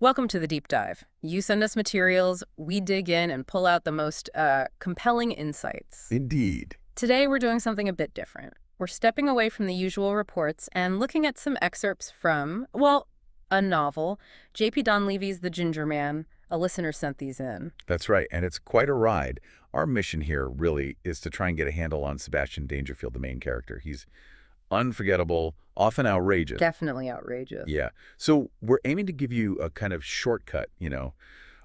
Welcome to the deep dive. You send us materials, we dig in and pull out the most compelling insights. Indeed. Today we're doing something a bit different. We're stepping away from the usual reports and looking at some excerpts from, well, a novel, J.P. Donleavy's The Ginger Man. A listener sent these in. That's right, and it's quite a ride. Our mission here really is to try and get a handle on Sebastian Dangerfield, the main character. He's unforgettable, often outrageous. Definitely outrageous. Yeah. So we're aiming to give you a kind of shortcut,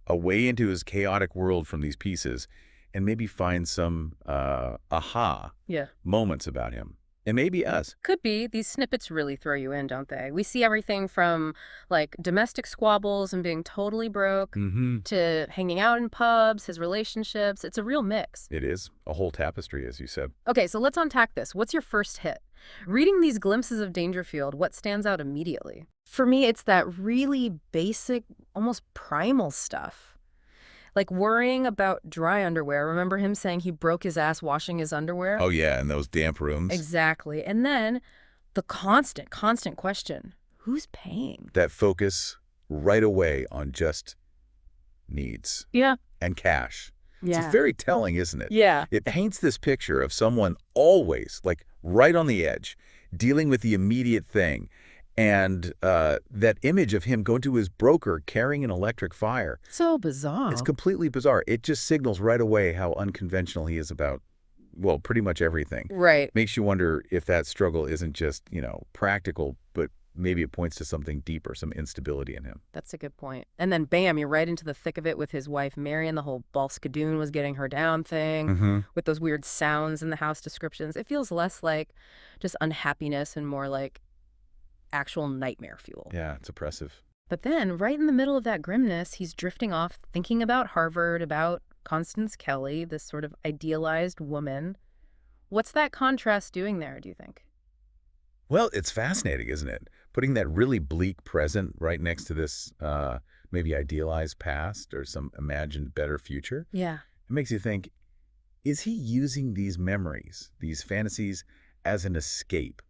a way into his chaotic world from these pieces, and maybe find some aha Yeah. moments about him. And maybe us. Could be. These snippets really throw you in, don't they? We see everything from, like, domestic squabbles and being totally broke to hanging out in pubs, his relationships. It's a real mix. It is a whole tapestry, as you said. Okay, so let's unpack this. What's your first hit? Reading these glimpses of Dangerfield, what stands out immediately? For me, it's that really basic, almost primal stuff. Like worrying about dry underwear. Remember him saying he broke his ass washing his underwear? Oh, yeah, in those damp rooms. Exactly. And then the constant question, who's paying? That focus right away on just needs. Yeah. And cash. Yeah. It's very telling, isn't it? Yeah. It paints this picture of someone always, like, right on the edge, dealing with the immediate thing. And that image of him going to his broker carrying an electric fire. So bizarre. It's completely bizarre. It just signals right away how unconventional he is about, well, pretty much everything. Right. Makes you wonder if that struggle isn't just, practical, but maybe it points to something deeper, some instability in him. That's a good point. And then, bam, you're right into the thick of it with his wife, Marion. The whole Balskadoon was getting her down thing with those weird sounds in the house descriptions. It feels less like just unhappiness and more like actual nightmare fuel. Yeah, it's oppressive. But then, right in the middle of that grimness, he's drifting off, thinking about Harvard, about Constance Kelly, this sort of idealized woman. What's that contrast doing there, do you think? Well, it's fascinating, isn't it? Putting that really bleak present right next to this maybe idealized past or some imagined better future. Yeah. It makes you think, is he using these memories, these fantasies, as an escape?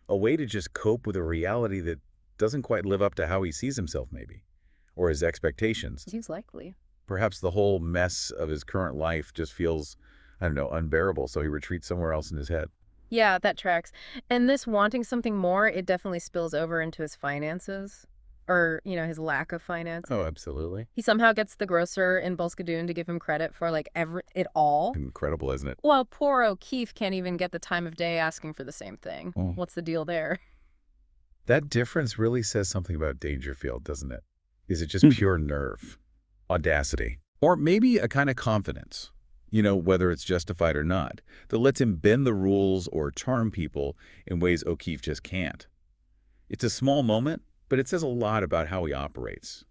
A way to just cope with a reality that doesn't quite live up to how he sees himself, maybe, or his expectations. Seems likely. Perhaps the whole mess of his current life just feels, I don't know, unbearable, so he retreats somewhere else in his head. Yeah, that tracks. And this wanting something more, it definitely spills over into his finances. Or, his lack of finance. Oh, absolutely. He somehow gets the grocer in Balskadoon to give him credit for, like, it all. Incredible, isn't it? Well, poor O'Keefe can't even get the time of day asking for the same thing. What's the deal there? That difference really says something about Dangerfield, doesn't it? Is it just pure nerve, audacity, or maybe a kind of confidence, whether it's justified or not, that lets him bend the rules or charm people in ways O'Keefe just can't? It's a small moment, but it says a lot about how he operates.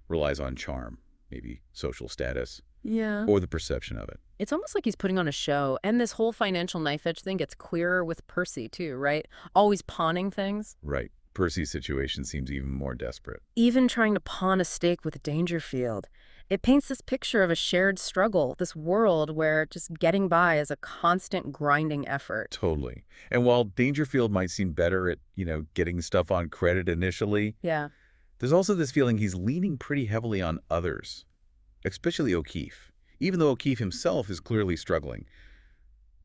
Relies on charm, maybe social status, or the perception of it. It's almost like he's putting on a show. And this whole financial knife edge thing gets clearer with Percy, too, right? Always pawning things. Right. Percy's situation seems even more desperate. Even trying to pawn a stake with Dangerfield. It paints this picture of a shared struggle, this world where just getting by is a constant grinding effort. Totally. And while Dangerfield might seem better at, getting stuff on credit initially, Yeah. there's also this feeling he's leaning pretty heavily on others, especially O'Keefe. Even though O'Keefe himself is clearly struggling,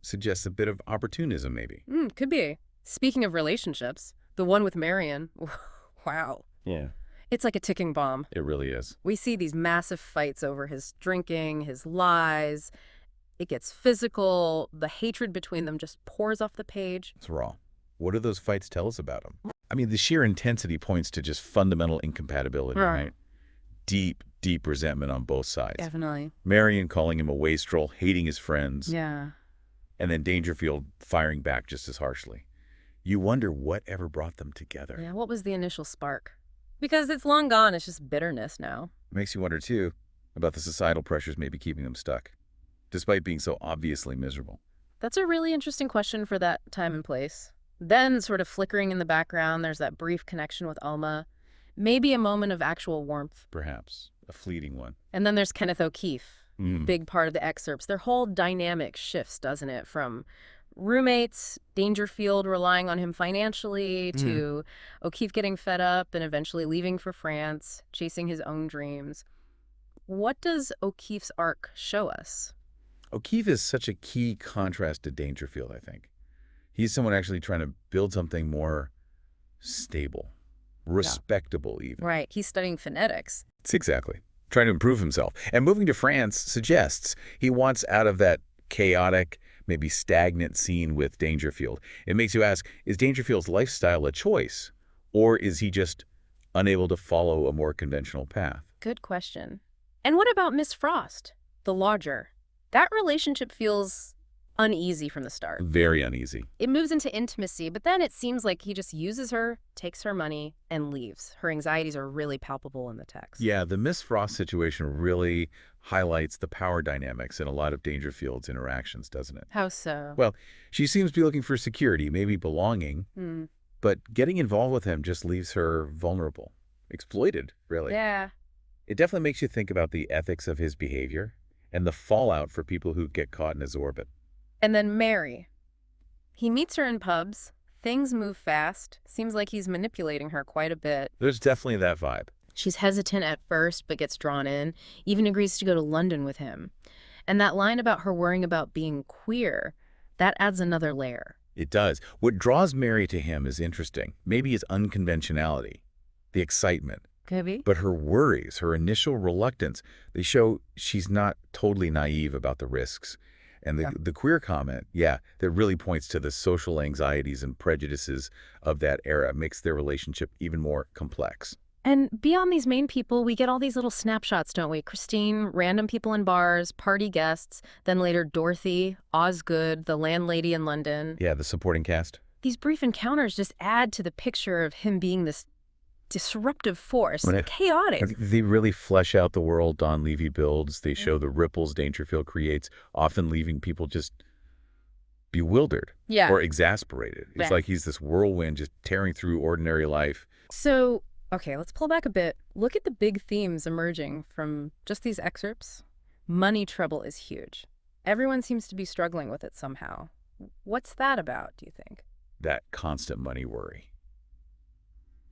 suggests a bit of opportunism, maybe. Could be. Speaking of relationships, the one with Marion, wow. Yeah. It's like a ticking bomb. It really is. We see these massive fights over his drinking, his lies. It gets physical. The hatred between them just pours off the page. It's raw. What do those fights tell us about him? I mean, the sheer intensity points to just fundamental incompatibility, right? Deep, deep resentment on both sides. Definitely. Marion calling him a wastrel, hating his friends. Yeah. And then Dangerfield firing back just as harshly. You wonder what ever brought them together. Yeah, what was the initial spark? Because it's long gone. It's just bitterness now. Makes you wonder, too, about the societal pressures maybe keeping them stuck, despite being so obviously miserable. That's a really interesting question for that time and place. Then, sort of flickering in the background, there's that brief connection with Alma. Maybe a moment of actual warmth. Perhaps. A fleeting one. And then there's Kenneth O'Keefe. Big part of the excerpts. Their whole dynamic shifts, doesn't it? From roommates, Dangerfield relying on him financially, Mm. to O'Keefe getting fed up and eventually leaving for France, chasing his own dreams. What does O'Keefe's arc show us? O'Keefe is such a key contrast to Dangerfield, I think. He's someone actually trying to build something more stable, Yeah. respectable even. Right, he's studying phonetics. It's exactly. Trying to improve himself. And moving to France suggests he wants out of that chaotic, maybe stagnant scene with Dangerfield. It makes you ask, is Dangerfield's lifestyle a choice? Or is he just unable to follow a more conventional path? Good question. And what about Miss Frost, the lodger? That relationship feels uneasy from the start. Very uneasy. It moves into intimacy, but then it seems like he just uses her, takes her money, and leaves. Her anxieties are really palpable in the text. Yeah, the Miss Frost situation really highlights the power dynamics in a lot of Dangerfield's interactions, doesn't it? How so? Well, she seems to be looking for security, maybe belonging, Hmm. but getting involved with him just leaves her vulnerable, exploited, really. Yeah. It definitely makes you think about the ethics of his behavior and the fallout for people who get caught in his orbit. And then Mary. He meets her in pubs. Things move fast. Seems like he's manipulating her quite a bit. There's definitely that vibe. She's hesitant at first, but gets drawn in, even agrees to go to London with him. And that line about her worrying about being queer, that adds another layer. It does. What draws Mary to him is interesting. Maybe his unconventionality, the excitement. Could be. But her worries, her initial reluctance, they show she's not totally naive about the risks. And the queer comment, that really points to the social anxieties and prejudices of that era, makes their relationship even more complex. And beyond these main people, we get all these little snapshots, don't we? Christine, random people in bars, party guests, then later Dorothy, Osgood, the landlady in London. Yeah, the supporting cast. These brief encounters just add to the picture of him being this disruptive force, chaotic. They really flesh out the world Donleavy builds. They show the ripples Dangerfield creates, often leaving people just bewildered or exasperated. It's like he's this whirlwind just tearing through ordinary life. So, okay, let's pull back a bit. Look at the big themes emerging from just these excerpts. Money trouble is huge. Everyone seems to be struggling with it somehow. What's that about, do you think? That constant money worry.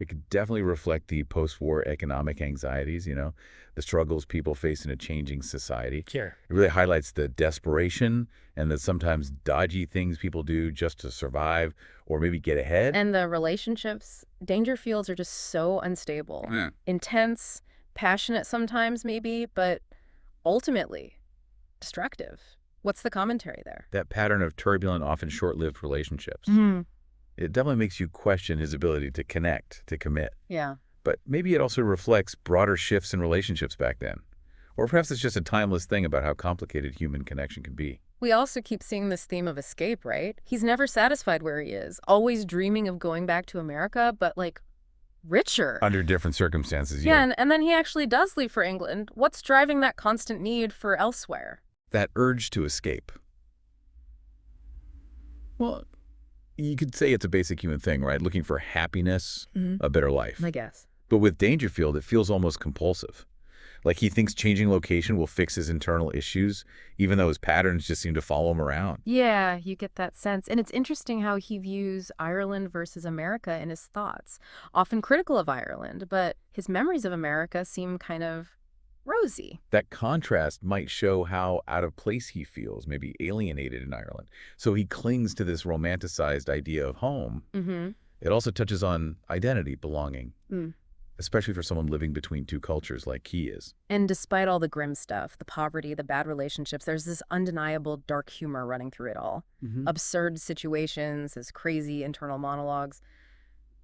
It could definitely reflect the post-war economic anxieties, the struggles people face in a changing society. Sure. It really highlights the desperation and the sometimes dodgy things people do just to survive or maybe get ahead. And the relationships, Dangerfields are just so unstable. Yeah. Intense, passionate sometimes maybe, but ultimately destructive. What's the commentary there? That pattern of turbulent, often short-lived relationships. Mm. It definitely makes you question his ability to connect, to commit. Yeah. But maybe it also reflects broader shifts in relationships back then. Or perhaps it's just a timeless thing about how complicated human connection can be. We also keep seeing this theme of escape, right? He's never satisfied where he is, always dreaming of going back to America, but richer. Under different circumstances, Yeah, and then he actually does leave for England. What's driving that constant need for elsewhere? That urge to escape. Well, you could say it's a basic human thing, right? Looking for happiness, a better life. I guess. But with Dangerfield, it feels almost compulsive. Like he thinks changing location will fix his internal issues, even though his patterns just seem to follow him around. Yeah, you get that sense. And it's interesting how he views Ireland versus America in his thoughts. Often critical of Ireland, but his memories of America seem kind of rosy. That contrast might show how out of place he feels, maybe alienated in Ireland. So he clings to this romanticized idea of home. Mm-hmm. It also touches on identity, belonging, Mm. especially for someone living between two cultures like he is. And despite all the grim stuff, the poverty, the bad relationships, there's this undeniable dark humor running through it all. Absurd situations, his crazy internal monologues.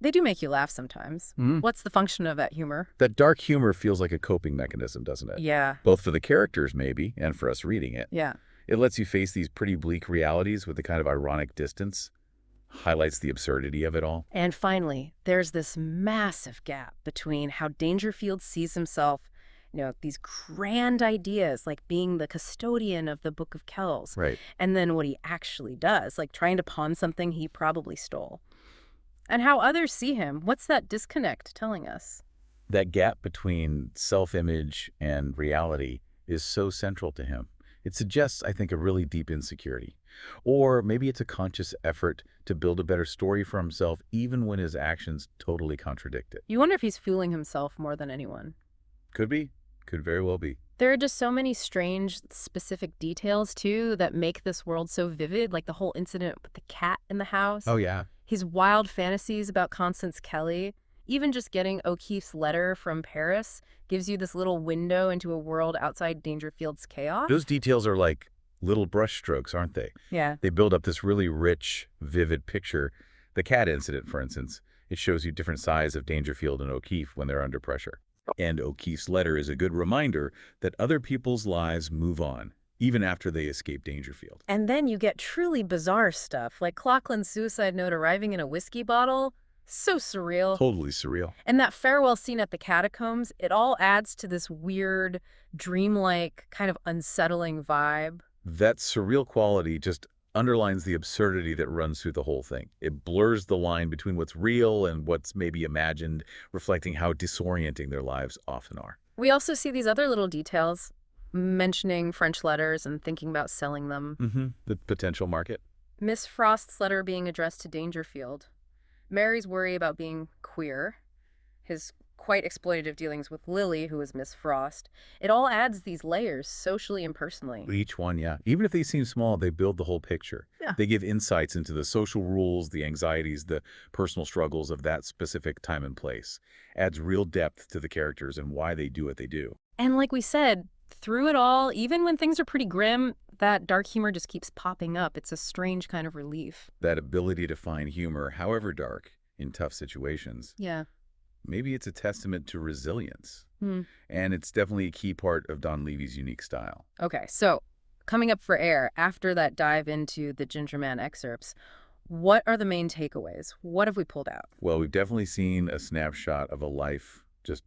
They do make you laugh sometimes. What's the function of that humor? That dark humor feels like a coping mechanism, doesn't it? Yeah. Both for the characters, maybe, and for us reading it. Yeah. It lets you face these pretty bleak realities with a kind of ironic distance, highlights the absurdity of it all. And finally, there's this massive gap between how Dangerfield sees himself, these grand ideas like being the custodian of the Book of Kells, Right. and then what he actually does, like trying to pawn something he probably stole. And how others see him. What's that disconnect telling us? That gap between self-image and reality is so central to him. It suggests, I think, a really deep insecurity. Or maybe it's a conscious effort to build a better story for himself even when his actions totally contradict it. You wonder if he's fooling himself more than anyone. Could be. Could very well be. There are just so many strange, specific details, too, that make this world so vivid, like the whole incident with the cat in the house. Oh, yeah. His wild fantasies about Constance Kelly. Even just getting O'Keefe's letter from Paris gives you this little window into a world outside Dangerfield's chaos. Those details are like little brushstrokes, aren't they? Yeah. They build up this really rich, vivid picture. The cat incident, for instance, it shows you different sides of Dangerfield and O'Keefe when they're under pressure. And O'Keefe's letter is a good reminder that other people's lives move on, even after they escape Dangerfield. And then you get truly bizarre stuff, like Clocklan's suicide note arriving in a whiskey bottle. So surreal. Totally surreal. And that farewell scene at the catacombs, it all adds to this weird, dreamlike, kind of unsettling vibe. That surreal quality just underlines the absurdity that runs through the whole thing. It blurs the line between what's real and what's maybe imagined, reflecting how disorienting their lives often are. We also see these other little details, mentioning French letters and thinking about selling them. The potential market. Miss Frost's letter being addressed to Dangerfield. Mary's worry about being queer. His quite exploitative dealings with Lily, who is Miss Frost. It all adds these layers, socially and personally. Each one, yeah. Even if they seem small, they build the whole picture. Yeah. They give insights into the social rules, the anxieties, the personal struggles of that specific time and place. Adds real depth to the characters and why they do what they do. And like we said, through it all, even when things are pretty grim, that dark humor just keeps popping up. It's a strange kind of relief. That ability to find humor, however dark, in tough situations. Yeah. Maybe it's a testament to resilience. And it's definitely a key part of Donleavy's unique style. Okay, so coming up for air, after that dive into the Ginger Man excerpts, what are the main takeaways? What have we pulled out? Well, we've definitely seen a snapshot of a life just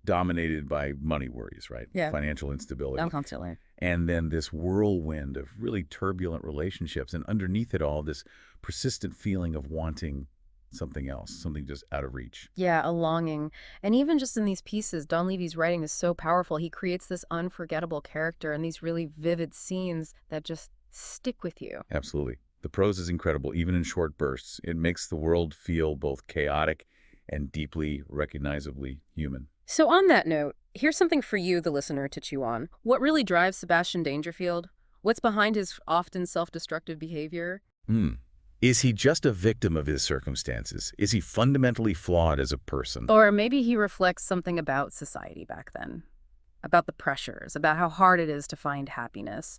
dominated by money worries, right? Yeah. Financial instability. Constantly. And then this whirlwind of really turbulent relationships. And underneath it all, this persistent feeling of wanting something else, something just out of reach. Yeah, a longing. And even just in these pieces, Donleavy's writing is so powerful. He creates this unforgettable character and these really vivid scenes that just stick with you. Absolutely. The prose is incredible, even in short bursts. It makes the world feel both chaotic and deeply, recognizably human. So on that note, here's something for you, the listener, to chew on. What really drives Sebastian Dangerfield? What's behind his often self-destructive behavior? Is he just a victim of his circumstances? Is he fundamentally flawed as a person? Or maybe he reflects something about society back then, about the pressures, about how hard it is to find happiness.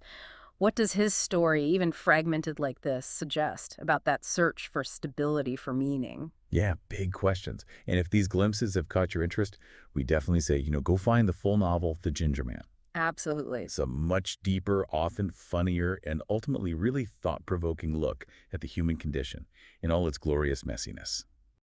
What does his story, even fragmented like this, suggest about that search for stability, for meaning? Yeah, big questions. And if these glimpses have caught your interest, we definitely say, go find the full novel, The Ginger Man. Absolutely. It's a much deeper, often funnier, and ultimately really thought-provoking look at the human condition in all its glorious messiness.